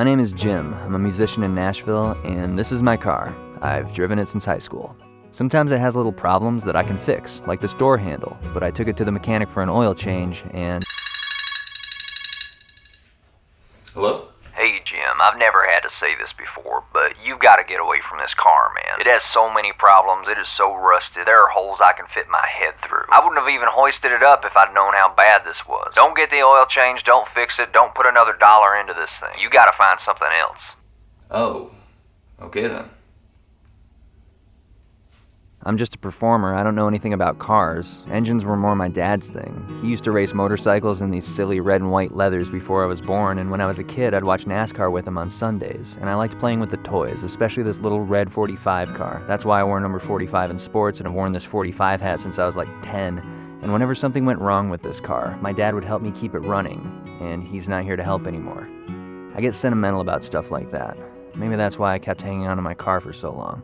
My name is Jim. I'm a musician in Nashville, and this is my car. I've driven it since high school. Sometimes it has little problems that I can fix, like this door handle, but I took it to the mechanic for an oil change, and... Hello? Hey Jim, I've never had to say this before, but you've got to get away from this car, man. It has so many problems, it is so rusted, there are holes I can fit my head through. I wouldn't have even hoisted it up if I'd known how bad this was. Don't get the oil change, don't fix it, don't put another dollar into this thing. You gotta find something else. Oh, okay then. I'm just a performer. I don't know anything about cars. Engines were more my dad's thing. He used to race motorcycles in these silly red and white leathers before I was born, and when I was a kid, I'd watch NASCAR with him on Sundays, and I liked playing with the toys, especially this little red 45 car. That's why I wore number 45 in sports, and I've worn this 45 hat since I was like 10. And whenever something went wrong with this car, my dad would help me keep it running, and he's not here to help anymore. I get sentimental about stuff like that. Maybe that's why I kept hanging on to my car for so long.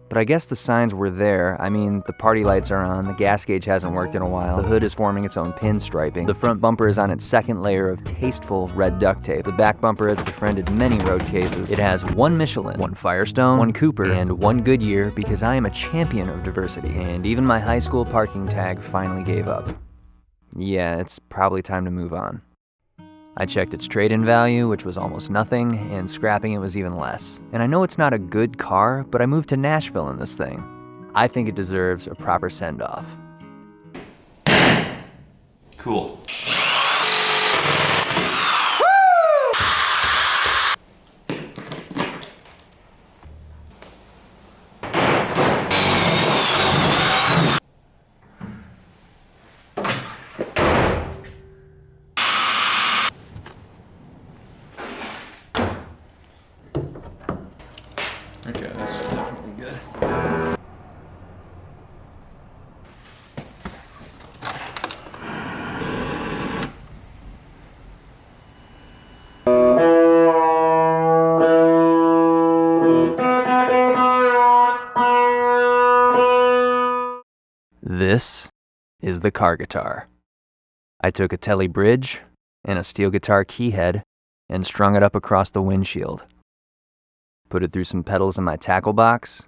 But I guess the signs were there. I mean, the party lights are on, the gas gauge hasn't worked in a while, the hood is forming its own pinstriping, the front bumper is on its second layer of tasteful red duct tape, the back bumper has befriended many road cases, it has one Michelin, one Firestone, one Cooper, and one Goodyear because I am a champion of diversity, and even my high school parking tag finally gave up. Yeah, it's probably time to move on. I checked its trade-in value, which was almost nothing, and scrapping it was even less. And I know it's not a good car, but I moved to Nashville in this thing. I think it deserves a proper send-off. Cool. Okay, that's definitely good. This is the car guitar. I took a Tele bridge and a steel guitar keyhead and strung it up across the windshield. Put it through some pedals in my tackle box,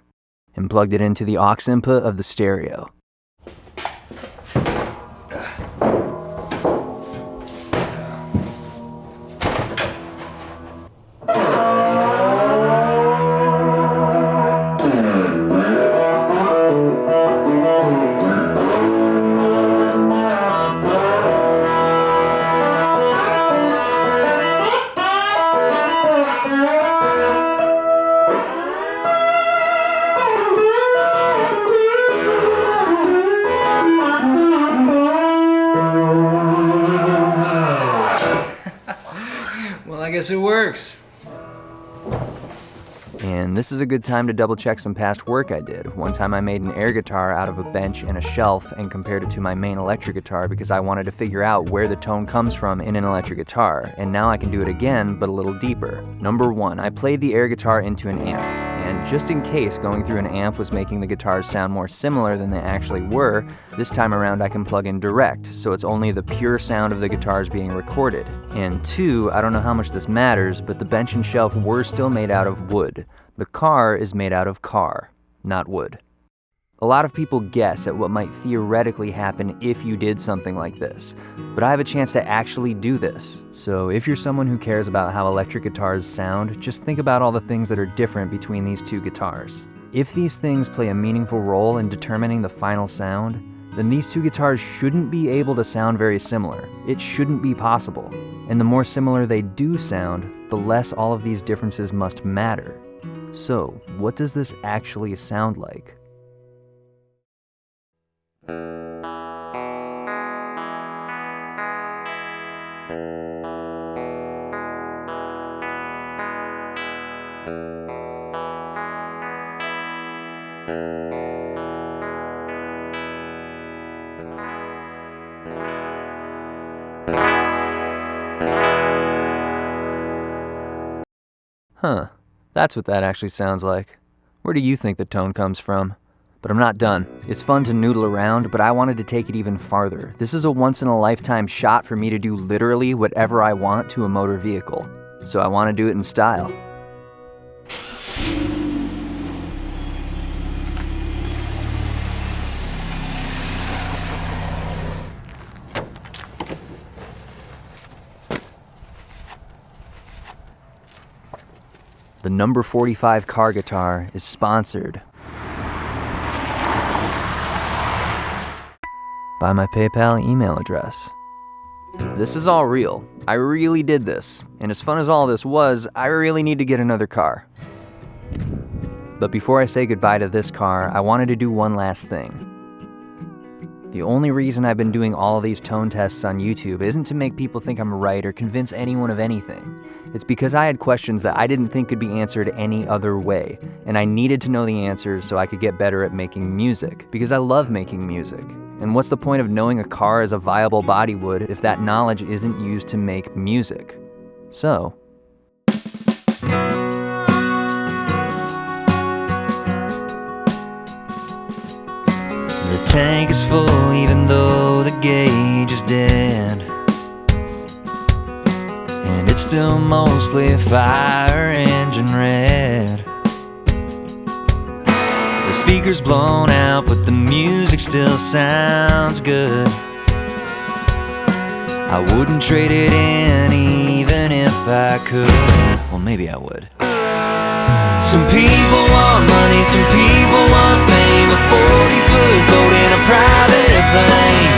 and plugged it into the aux input of the stereo. Well, I guess it works. And this is a good time to double check some past work I did. One time I made an air guitar out of a bench and a shelf and compared it to my main electric guitar because I wanted to figure out where the tone comes from in an electric guitar. And now I can do it again, but a little deeper. Number one, I played the air guitar into an amp. And just in case going through an amp was making the guitars sound more similar than they actually were, this time around I can plug in direct, so it's only the pure sound of the guitars being recorded. And two, I don't know how much this matters, but the bench and shelf were still made out of wood. The car is made out of car, not wood. A lot of people guess at what might theoretically happen if you did something like this, but I have a chance to actually do this. So if you're someone who cares about how electric guitars sound, just think about all the things that are different between these two guitars. If these things play a meaningful role in determining the final sound, then these two guitars shouldn't be able to sound very similar. It shouldn't be possible. And the more similar they do sound, the less all of these differences must matter. So, what does this actually sound like? Huh, that's what that actually sounds like. Where do you think the tone comes from? But I'm not done. It's fun to noodle around, but I wanted to take it even farther. This is a once-in-a-lifetime shot for me to do literally whatever I want to a motor vehicle. so I want to do it in style. The number 45 car guitar is sponsored by my PayPal email address. This is all real. I really did this. And as fun as all this was, I really need to get another car. But before I say goodbye to this car, I wanted to do one last thing. The only reason I've been doing all of these tone tests on YouTube isn't to make people think I'm right or convince anyone of anything. It's because I had questions that I didn't think could be answered any other way, and I needed to know the answers so I could get better at making music, because I love making music. And what's the point of knowing a car is a viable body would if that knowledge isn't used to make music? So, the tank is full even though the gauge is dead, and it's still mostly fire engine red. The speaker's blown out but the music still sounds good. I wouldn't trade it in even if I could. Well, maybe I would. Some people want money, some people want fame, a 40-foot boat in a private plane,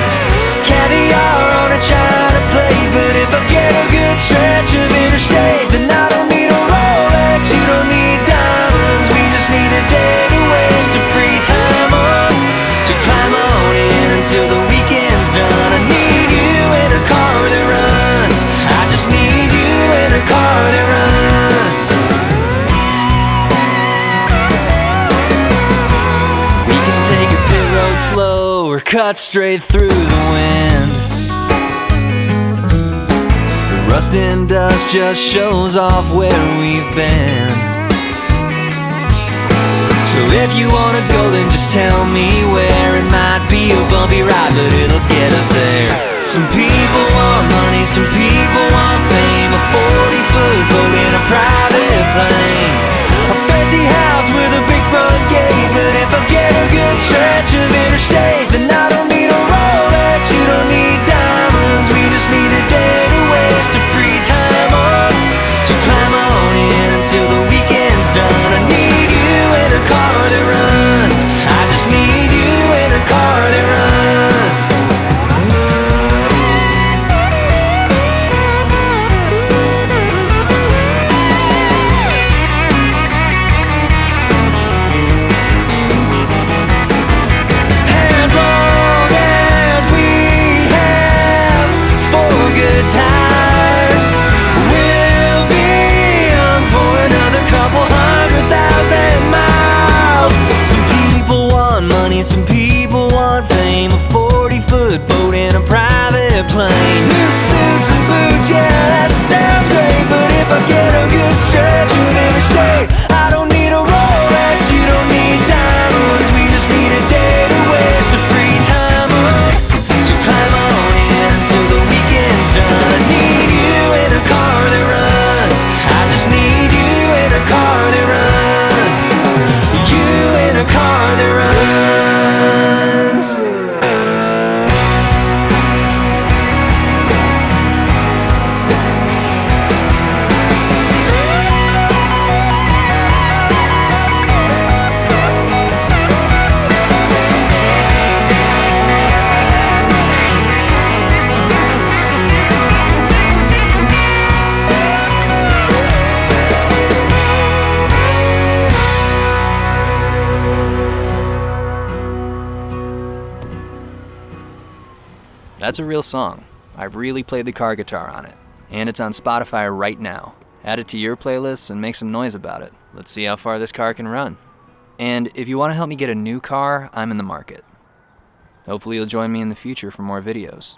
caviar on a China plate. But if I get a good stretch of interstate, then I don't need a Rolex, you don't need diamonds. We just need a day to waste a free time on. So climb on in until the weekend's done. I need you in a car that runs. I just need you in a car that runs. We can take a pit road slow or cut straight through the wind. The rust and dust just shows off where we've been. So if you wanna go, then just tell me where. It might be a bumpy ride, but it'll get us there. Some people want money, some people want fame, a 40-foot boat in a private plane, a fancy house with a big front gate. But if I get a good stretch of interstate, then I don't need a Rolex, you don't need diamonds. We just need a day to waste a free time on. So climb on in until the weekend's done. I need you in a car that runs. I just need you in a car that runs. As long as we have 4 good tires, we'll be on for another couple 100,000 miles. Some people want money, some people want fame, a 40-foot boat in a private plane, new suits and boots, yeah, that sounds great. But if I get a good stretch of interstate, I don't need a Rolex, you don't need diamonds. We just need a day to waste a free time on. So climb on in until the weekend's done. I need you in a car that runs. I just need you in a car that runs. You in a car that runs. That's a real song. I've really played the car guitar on it. And it's on Spotify right now. Add it to your playlists and make some noise about it. Let's see how far this car can run. And if you want to help me get a new car, I'm in the market. Hopefully you'll join me in the future for more videos.